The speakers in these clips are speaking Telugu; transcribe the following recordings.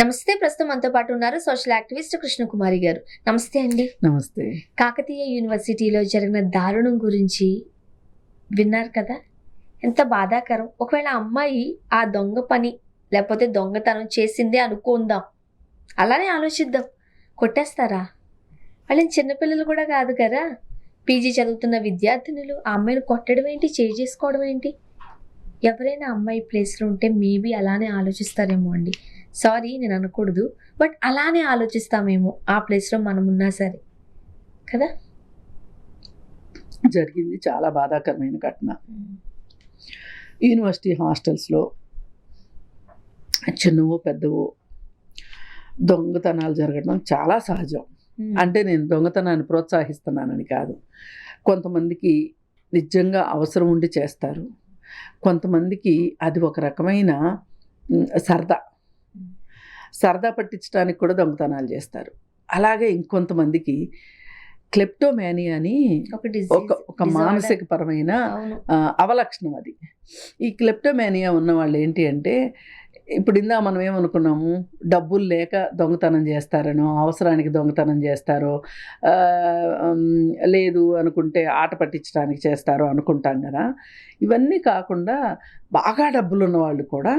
నమస్తే. ప్రస్తుతం మనతో పాటు ఉన్నారు సోషల్ యాక్టివిస్ట్ కృష్ణకుమారి గారు. నమస్తే అండి. నమస్తే. కాకతీయ యూనివర్సిటీలో జరిగిన దారుణం గురించి విన్నారు కదా, ఎంత బాధాకరం. ఒకవేళ అమ్మాయి ఆ దొంగ పని లేకపోతే దొంగతనం చేసిందే అనుకుందాం, అలానే ఆలోచిద్దాం, కొట్టేస్తారా? వాళ్ళని చిన్నపిల్లలు కూడా కాదు కదా, పీజీ చదువుతున్న విద్యార్థినులు. ఆ అమ్మాయిని కొట్టడం ఏంటి, చేసుకోవడం ఏంటి? ఎవరైనా అమ్మాయి ప్లేస్లో ఉంటే మేబీ అలానే ఆలోచిస్తారేమో అండి. సారీ, నేను అనకూడదు, బట్ అలానే ఆలోచిస్తామేమో ఆ ప్లేస్లో మనం ఉన్నా సరే కదా. జరిగింది చాలా బాధాకరమైన ఘటన. యూనివర్సిటీ హాస్టల్స్లో చిన్నవో పెద్దవో దొంగతనాలు జరగడం చాలా సహజం. అంటే నేను దొంగతనాన్ని ప్రోత్సహిస్తున్నానని కాదు. కొంతమందికి నిజంగా అవసరం ఉండి చేస్తారు, కొంతమందికి అది ఒక రకమైన సరదా పట్టించడానికి కూడా దొంగతనాలు చేస్తారు. అలాగే ఇంకొంతమందికి క్లెప్టోమానియా అని ఒక మానసిక పరమైన అవలక్షణం అది. ఈ క్లెప్టోమానియా ఉన్న వాళ్ళు ఏంటి అంటే, ఇప్పుడు మనం ఏమనుకున్నాము, డబ్బులు లేక దొంగతనం చేస్తారనో, అవసరానికి దొంగతనం చేస్తారో, లేదు అనుకుంటే ఆట పట్టించడానికి చేస్తారో అనుకుంటాం కదా. ఇవన్నీ కాకుండా బాగా డబ్బులు ఉన్న వాళ్ళు కూడా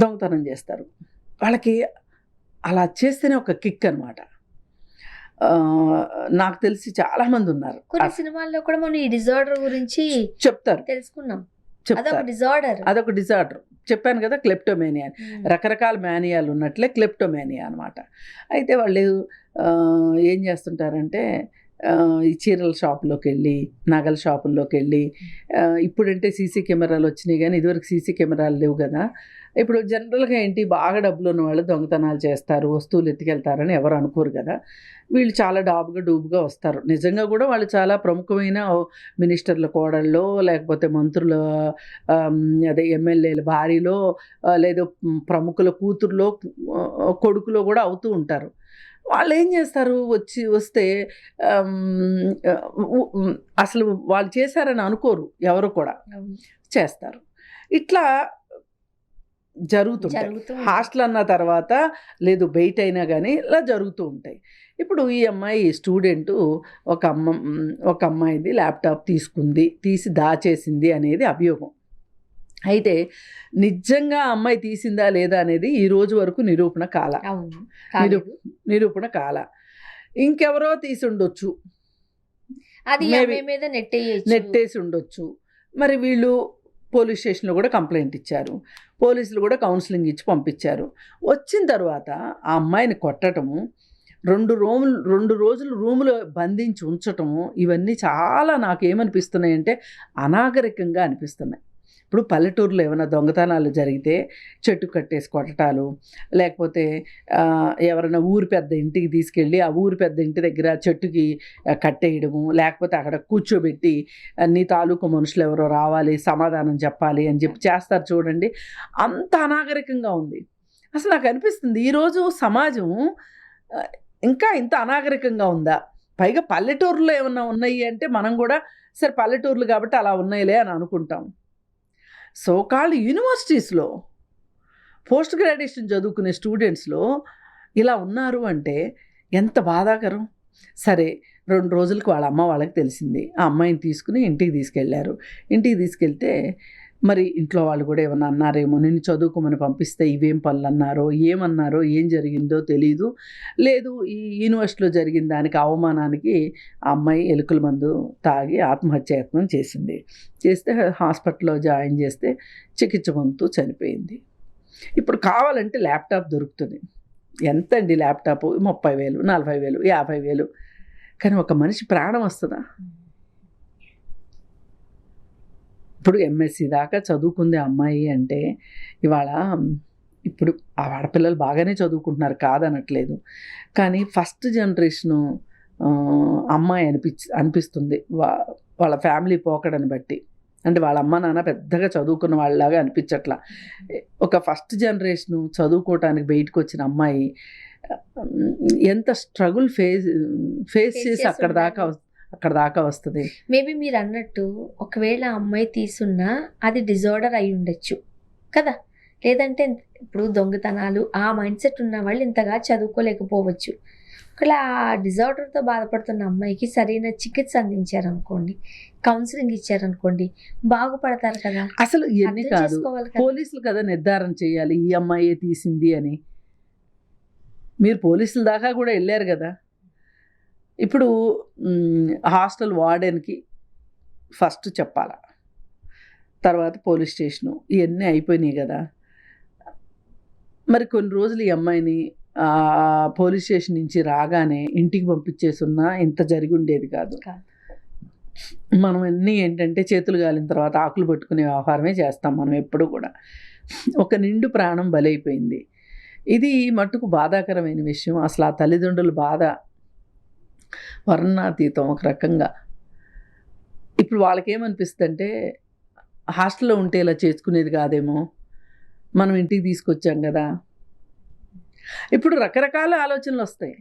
దొంగతనం చేస్తారు. వాళ్ళకి అలా చేస్తేనే ఒక కిక్ అనమాట. నాకు తెలిసి చాలామంది ఉన్నారు. కొన్ని సినిమాల్లో కూడా మనం ఈ డిజార్డర్ గురించి చెప్తారు, తెలుసుకున్నాం. అదొక డిజార్డర్ చెప్పాను కదా, క్లెప్టోమేనియా. రకరకాల మేనియాలు ఉన్నట్లే క్లెప్టోమేనియా అనమాట. అయితే వాళ్ళు ఏం చేస్తుంటారంటే, ఈ చీరల షాపులోకి వెళ్ళి, నగల షాపుల్లోకి వెళ్ళి, ఇప్పుడంటే సీసీ కెమెరాలు వచ్చినాయి కానీ ఇదివరకు సీసీ కెమెరాలు లేవు కదా. ఇప్పుడు జనరల్గా ఏంటి, బాగా డబ్బులు ఉన్న వాళ్ళు దొంగతనాలు చేస్తారు, వస్తువులు ఎత్తుకెళ్తారని ఎవరు అనుకోరు కదా. వీళ్ళు చాలా డూబుగా వస్తారు. నిజంగా కూడా వాళ్ళు చాలా ప్రముఖమైన మినిస్టర్ల కోడల్లో, లేకపోతే మంత్రుల ఎమ్మెల్యేల భార్యలో, లేదా ప్రముఖుల కూతుర్లో, కొడుకులో కూడా అవుతూ ఉంటారు. వాళ్ళు ఏం చేస్తారు, వస్తే అసలు వాళ్ళు చేశారని అనుకోరు, ఎవరు కూడా చేస్తారు. ఇట్లా జరుగుతుంటాయి. హాస్టల్ అన్న తర్వాత లేదు బయట అయినా కానీ ఇలా జరుగుతూ ఉంటాయి. ఇప్పుడు ఈ అమ్మాయి స్టూడెంటు ఒక అమ్మాయిది ల్యాప్టాప్ తీసి దాచేసింది అనేది అభియోగం. అయితే నిజంగా అమ్మాయి తీసిందా లేదా అనేది ఈ రోజు వరకు నిరూపణ కాల. ఇంకెవరో తీసి ఉండొచ్చు, నెట్టేసి ఉండొచ్చు. మరి వీళ్ళు పోలీస్ స్టేషన్లో కూడా కంప్లైంట్ ఇచ్చారు, పోలీసులు కూడా కౌన్సిలింగ్ ఇచ్చి పంపించారు. వచ్చిన తర్వాత ఆ అమ్మాయిని కొట్టడము, 2 రోజులు రూములో బంధించి ఉంచటము, ఇవన్నీ చాలా నాకేమనిపిస్తున్నాయంటే అనాగరికంగా అనిపిస్తున్నాయి. ఇప్పుడు పల్లెటూరులో ఏమైనా దొంగతనాలు జరిగితే చెట్టు కట్టేసి కొట్టటాలు, లేకపోతే ఎవరైనా ఊరి పెద్ద ఇంటికి తీసుకెళ్ళి ఆ ఊరి పెద్ద ఇంటి దగ్గర చెట్టుకి కట్టేయడము, లేకపోతే అక్కడ కూర్చోబెట్టి నీ తాలూకు మనుషులు ఎవరో రావాలి, సమాధానం చెప్పాలి అని చెప్పి చేస్తారు చూడండి. అంత అనాగరికంగా ఉంది. అసలు నాకు అనిపిస్తుంది ఈరోజు సమాజం ఇంకా ఇంత అనాగరికంగా ఉందా? పైగా పల్లెటూరులో ఏమన్నా ఉన్నాయి అంటే మనం కూడా సరే పల్లెటూర్లు కాబట్టి అలా ఉన్నాయిలే అని అనుకుంటాం. సోకాల్డ్ యూనివర్సిటీస్లో పోస్ట్ గ్రాడ్యుయేషన్ చదువుకునే స్టూడెంట్స్లో ఇలా ఉన్నారు అంటే ఎంత బాధాకరం. సరే 2 రోజులకు వాళ్ళ అమ్మ వాళ్ళకి తెలిసింది, ఆ అమ్మాయిని తీసుకుని ఇంటికి తీసుకెళ్లారు. ఇంటికి తీసుకెళ్తే మరి ఇంట్లో వాళ్ళు కూడా ఏమన్నా అన్నారేమో, నిన్ను చదువుకోమని పంపిస్తే ఇవేం పనులు అన్నారో, ఏమన్నారో, ఏం జరిగిందో తెలీదు. లేదు, ఈ యూనివర్సిటీలో జరిగిన దానికి అవమానానికి ఆ అమ్మాయి ఎలుకల మందు తాగి ఆత్మహత్యాయత్నం చేస్తే హాస్పిటల్లో జాయిన్ చేస్తే చికిత్స పొందుతూ చనిపోయింది. ఇప్పుడు కావాలంటే ల్యాప్టాప్ దొరుకుతుంది. ఎంత అండి ల్యాప్టాప్? 30,000, 40,000, 50,000. కానీ ఒక మనిషి ప్రాణం వస్తుందా? ఇప్పుడు ఎంఎస్సి దాకా చదువుకుంది అమ్మాయి అంటే ఇవాళ ఇప్పుడు ఆ ఆడపిల్లలు బాగానే చదువుకుంటున్నారు, కాదనట్లేదు. కానీ ఫస్ట్ జనరేషను అమ్మాయి అనిపిస్తుంది వాళ్ళ ఫ్యామిలీ పోకడని బట్టి. అంటే వాళ్ళ అమ్మ నాన్న పెద్దగా చదువుకున్న వాళ్ళలాగా అనిపించట్లా. ఒక ఫస్ట్ జనరేషను చదువుకోవటానికి బయటకు వచ్చిన అమ్మాయి ఎంత స్ట్రగుల్ ఫేస్ చేసి అక్కడ దాకా వస్తుంది. మేబీ మీరు అన్నట్టు ఒకవేళ అమ్మాయి తీసున్నా అది డిజార్డర్ అయి ఉండొచ్చు కదా. లేదంటే ఇప్పుడు దొంగతనాలు ఆ మైండ్ సెట్ ఉన్న వాళ్ళు ఇంతగా చదువుకోలేకపోవచ్చు. ఒకవేళ ఆ డిజార్డర్తో బాధపడుతున్న అమ్మాయికి సరైన చికిత్స అందించారనుకోండి, కౌన్సిలింగ్ ఇచ్చారనుకోండి, బాగుపడతారు కదా. అసలు ఇవన్నీ అర్థం కాదు, చేసుకోవాలి కదా. పోలీసులు కదా నిర్ధారణ చేయాలి ఈ అమ్మాయే తీసింది అని. మీరు పోలీసుల దాకా కూడా వెళ్ళారు కదా. ఇప్పుడు హాస్టల్ వార్డెన్కి ఫస్ట్ చెప్పాలా, తర్వాత పోలీస్ స్టేషను, ఇవన్నీ అయిపోయినాయి కదా. మరి కొన్ని రోజులు ఈ అమ్మాయిని పోలీస్ స్టేషన్ నుంచి రాగానే ఇంటికి పంపించేసున్నా ఇంత జరిగి ఉండేది కాదు. మనం అన్నీ ఏంటంటే చేతులు గాలిన తర్వాత ఆకులు పట్టుకునే వ్యవహారమే చేస్తాం మనం ఎప్పుడు కూడా. ఒక నిండు ప్రాణం బలైపోయింది. ఇది మట్టుకు బాధాకరమైన విషయం. అసలు ఆ తల్లిదండ్రుల బాధ వర్ణనాతీతం ఒక రకంగా. ఇప్పుడు వాళ్ళకేమనిపిస్తుంది అంటే హాస్టల్లో ఉంటే ఇలా చేసుకునేది కాదేమో, మనం ఇంటికి తీసుకొచ్చాం కదా. ఇప్పుడు రకరకాల ఆలోచనలు వస్తాయి,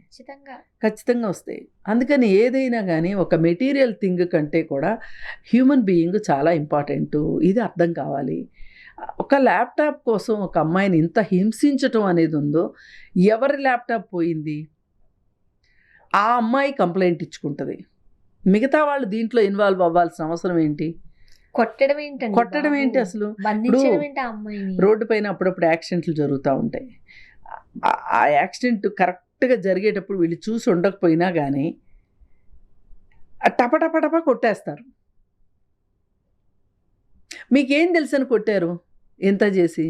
ఖచ్చితంగా వస్తాయి. అందుకని ఏదైనా కానీ ఒక మెటీరియల్ థింగ్ కంటే కూడా హ్యూమన్ బీయింగ్ చాలా ఇంపార్టెంటు. ఇది అర్థం కావాలి. ఒక ల్యాప్టాప్ కోసం ఒక అమ్మాయిని ఇంత హింసించటం అనేది ఉందో, ఎవరి ల్యాప్టాప్ పోయింది ఆ అమ్మాయి కంప్లైంట్ ఇచ్చుకుంటుంది. మిగతా వాళ్ళు దీంట్లో ఇన్వాల్వ్ అవ్వాల్సిన అవసరం ఏంటి? కొట్టడం ఏంటి అసలు? అమ్మాయిని రోడ్డు పైన అప్పుడప్పుడు యాక్సిడెంట్లు జరుగుతూ ఉంటాయి. ఆ యాక్సిడెంట్ కరెక్ట్గా జరిగేటప్పుడు వీళ్ళు చూసి ఉండకపోయినా కానీ టపటపటపా కొట్టేస్తారు. మీకేం తెలుసని కొట్టారు ఎంత చేసి?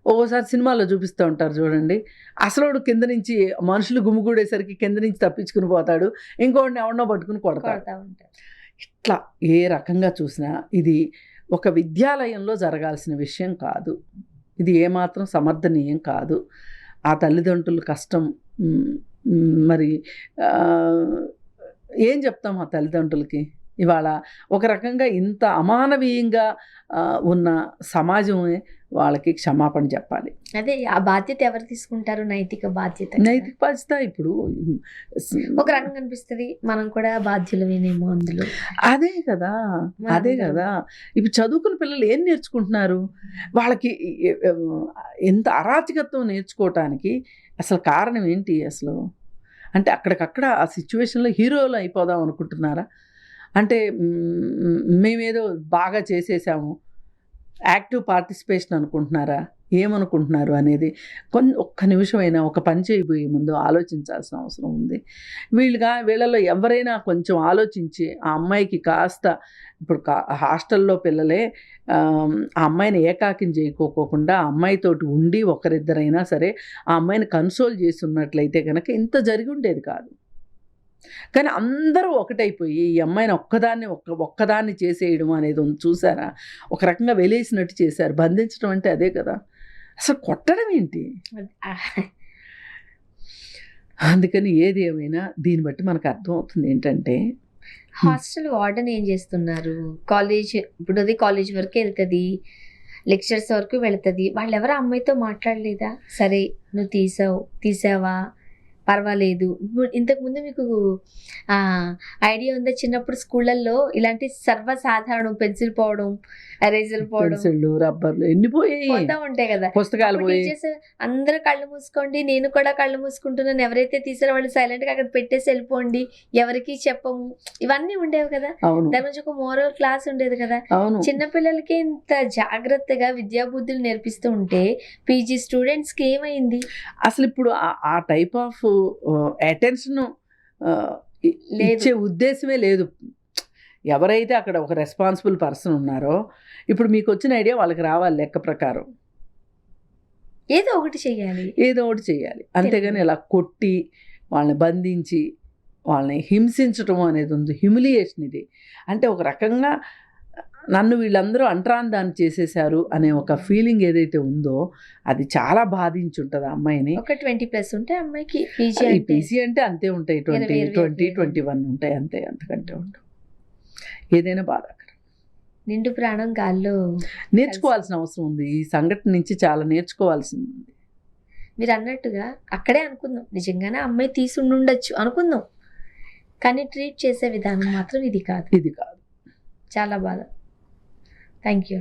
ఒక్కోసారి సినిమాల్లో చూపిస్తూ ఉంటారు చూడండి, అసలు కింద నుంచి మనుషులు గుమిగూడేసరికి కింద నుంచి తప్పించుకుని పోతాడు, ఇంకోటిని ఎవరినో పట్టుకుని కొడతా ఉంటారు. ఇట్లా ఏ రకంగా చూసినా ఇది ఒక విద్యాలయంలో జరగాల్సిన విషయం కాదు. ఇది ఏమాత్రం సమర్థనీయం కాదు. ఆ తల్లిదండ్రుల కష్టం మరి ఏం చెప్తాం ఆ తల్లిదండ్రులకి? ఇవాళ ఒక రకంగా ఇంత అమానవీయంగా ఉన్న సమాజమే వాళ్ళకి క్షమాపణ చెప్పాలి. అదే ఆ బాధ్యత ఎవరు తీసుకుంటారు? నైతిక బాధ్యత. ఇప్పుడు ఒక రకంగా అనిపిస్తుంది మనం కూడా బాధ్యులమేనేమో అందులో. అదే కదా. ఇప్పుడు చదువుకున్న పిల్లలు ఏం నేర్చుకుంటున్నారు? వాళ్ళకి ఎంత అరాచకత్వం నేర్చుకోవటానికి అసలు కారణం ఏంటి అసలు? అంటే అక్కడికక్కడ ఆ సిచ్యువేషన్లో హీరోలు అయిపోదాం అనుకుంటున్నారా? అంటే మేమేదో బాగా చేసేసాము, యాక్టివ్ పార్టిసిపేషన్ అనుకుంటున్నారా? ఏమనుకుంటున్నారు అనేది ఒక్క నిమిషమైనా ఒక పని చేయబోయే ముందు ఆలోచించాల్సిన అవసరం ఉంది. వీళ్ళలో ఎవరైనా కొంచెం ఆలోచించి ఆ అమ్మాయికి కాస్త, ఇప్పుడు హాస్టల్లో పిల్లలే ఆ అమ్మాయిని ఏకాకిని చేయకోకుండా ఆ అమ్మాయితోటి ఉండి ఒకరిద్దరైనా సరే ఆ అమ్మాయిని కన్సోల్ చేసి ఉన్నట్లయితే కనుక ఇంత జరిగి ఉండేది కాదు. కానీ అందరూ ఒకటైపోయి ఈ అమ్మాయిని ఒక్కదాన్ని చేసేయడం అనేది ఉంది చూసారా? ఒక రకంగా వెలేసినట్టు చేశారు. బంధించడం అంటే అదే కదా. అసలు కొట్టడం ఏంటి? అందుకని ఏది ఏమైనా దీన్ని బట్టి మనకు అర్థమవుతుంది ఏంటంటే, హాస్టల్ వార్డెన్ ఏం చేస్తున్నారు? ఇప్పుడు అది కాలేజ్ వరకు వెళ్తుంది, లెక్చర్స్ వరకు వెళ్తుంది. వాళ్ళు ఎవరు అమ్మాయితో మాట్లాడలేదా? సరే నువ్వు తీసావా పర్వాలేదు. ఇంతకుముందు మీకు ఐడియా ఉందా? చిన్నప్పుడు స్కూళ్ళల్లో ఇలాంటి సర్వసాధారణం పెన్సిల్ పోవడం, ఎరేజర్ పోవడం, రబ్బర్లు ఎన్ని పోతా ఉంటాయి కదా, పుస్తకాలు. టీచర్స్ అందరూ కళ్ళు మూసుకోండి, నేను కూడా కళ్ళు మూసుకుంటున్నాను, ఎవరైతే తీసారో వాళ్ళు సైలెంట్ గా అక్కడ పెట్టేసి వెళ్ళిపోండి, ఎవరికి చెప్పము, ఇవన్నీ ఉండేవి కదా. దాని నుంచి ఒక మోరల్ క్లాస్ ఉండేది కదా. చిన్నపిల్లలకి ఇంత జాగ్రత్తగా విద్యాబుద్ధులు నేర్పిస్తూ ఉంటే పీజీ స్టూడెంట్స్ కి ఏమైంది? అసలు ఇప్పుడు ఆ టైప్ ఆఫ్ అటెన్షన్ ఇచ్చే ఉద్దేశమే లేదు. ఎవరైతే అక్కడ ఒక రెస్పాన్సిబుల్ పర్సన్ ఉన్నారో, ఇప్పుడు మీకు వచ్చిన ఐడియా వాళ్ళకి రావాలి, లెక్క ప్రకారం ఏదో ఒకటి చెయ్యాలి. అంతేగాని ఇలా కొట్టి వాళ్ళని బంధించి వాళ్ళని హింసించటం అనేది ఉంది. హ్యూమిలియేషన్ ఇది. అంటే ఒక రకంగా నన్ను వీళ్ళందరూ అంటరాందాన్ని చేసేశారు అనే ఒక ఫీలింగ్ ఏదైతే ఉందో అది చాలా బాధించుంటుంది ఆ అమ్మాయిని. ఒక 20+ ఉంటే అమ్మాయికి పీజీ అంటే అంతే ఉంటాయి, 20-21 ఉంటాయి అంతే, అంతకంటే ఉండవు. ఏదైనా బాధాకరం. నిండు ప్రాణం గాల్లో. నేర్చుకోవాల్సిన అవసరం ఉంది. ఈ సంఘటన నుంచి చాలా నేర్చుకోవాల్సింది ఉంది. మీరు అన్నట్టుగా అక్కడే అనుకుందాం, నిజంగానే అమ్మాయి తీసుండొచ్చు అనుకుందాం, కానీ ట్రీట్ చేసే విధానం మాత్రం ఇది కాదు. ఇది కాదు. చాలా బాధ. Thank you.